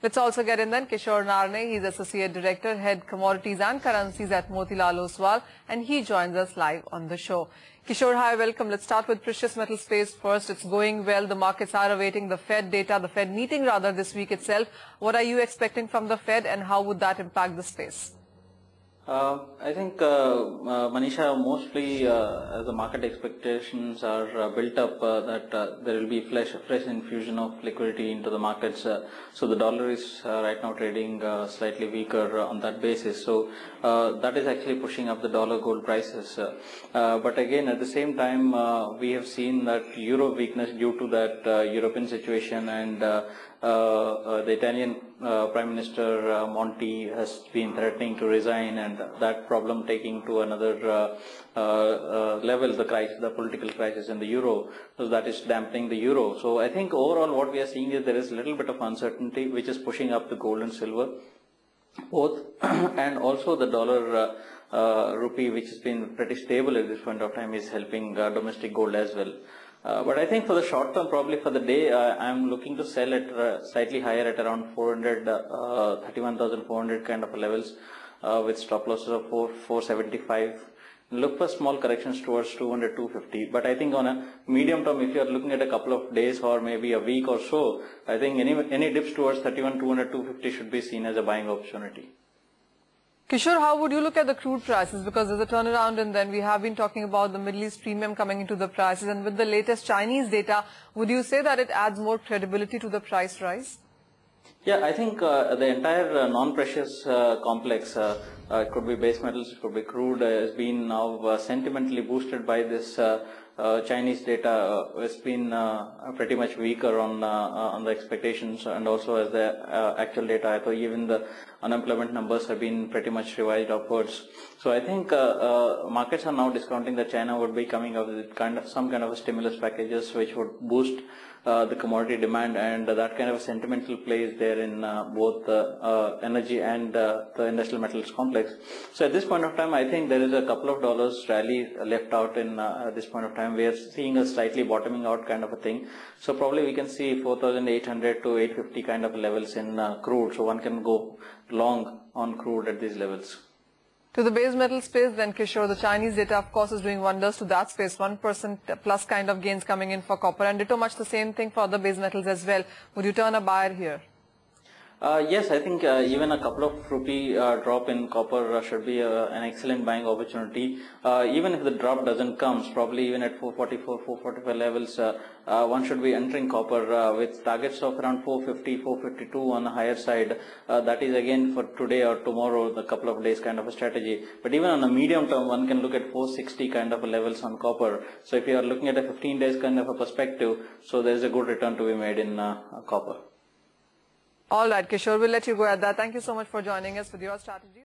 Let's also get in then Kishore Narne. He's Associate Director, Head Commodities and Currencies at Motilal Oswal, and he joins us live on the show. Kishore, hi, welcome. Let's start with precious metal space first. It's going well. The markets are awaiting the Fed data, the Fed meeting rather this week itself. What are you expecting from the Fed and how would that impact the space? I think, Manisha, mostly as the market expectations are built up that there will be fresh infusion of liquidity into the markets. So the dollar is right now trading slightly weaker on that basis. So that is actually pushing up the dollar gold prices. But again, at the same time, we have seen that euro weakness due to that European situation, and the Italian Prime Minister Monti has been threatening to resign, and that problem taking to another level, the political crisis in the euro, so that is dampening the euro. So I think overall what we are seeing is there is a little bit of uncertainty which is pushing up the gold and silver both, and also the dollar rupee, which has been pretty stable at this point of time, is helping domestic gold as well. But I think for the short term, probably for the day, I'm looking to sell at slightly higher at around 31,400 kind of levels, with stop losses of 475. Look for small corrections towards 200, 250. But I think on a medium term, if you are looking at a couple of days or maybe a week or so, I think any dips towards 31, 200, 250 should be seen as a buying opportunity. Kishore, how would you look at the crude prices? Because there's a turnaround, and then we have been talking about the Middle East premium coming into the prices. And with the latest Chinese data, would you say that it adds more credibility to the price rise? Yeah, I think the entire non-precious complex, it could be base metals, it could be crude, has been now sentimentally boosted by this Chinese data. It's been pretty much weaker on the expectations, and also as the actual data. I thought even the unemployment numbers have been pretty much revised upwards. So I think markets are now discounting that China would be coming up with some kind of a stimulus packages which would boost the commodity demand, and that kind of sentimental play is there in both energy and the industrial metals complex. So at this point of time, I think there is a couple of dollars rally left out in at this point of time. We are seeing a slightly bottoming out kind of a thing. So probably we can see 4,800 to 850 kind of levels in crude. So one can go long on crude at these levels. To the base metal space then, Kishore, the Chinese data of course is doing wonders to that space, 1% plus kind of gains coming in for copper, and ditto much the same thing for other base metals as well. Would you turn a buyer here? Yes, I think even a couple of rupee drop in copper should be an excellent buying opportunity. Even if the drop doesn't come, probably even at 444, 445 levels, one should be entering copper with targets of around 450, 452 on the higher side. That is again for today or tomorrow, the couple of days kind of a strategy. But even on a medium term, one can look at 460 kind of levels on copper. So if you are looking at a 15 days kind of a perspective, so there is a good return to be made in copper. All right, Kishore, we'll let you go at that. Thank you so much for joining us with your strategy.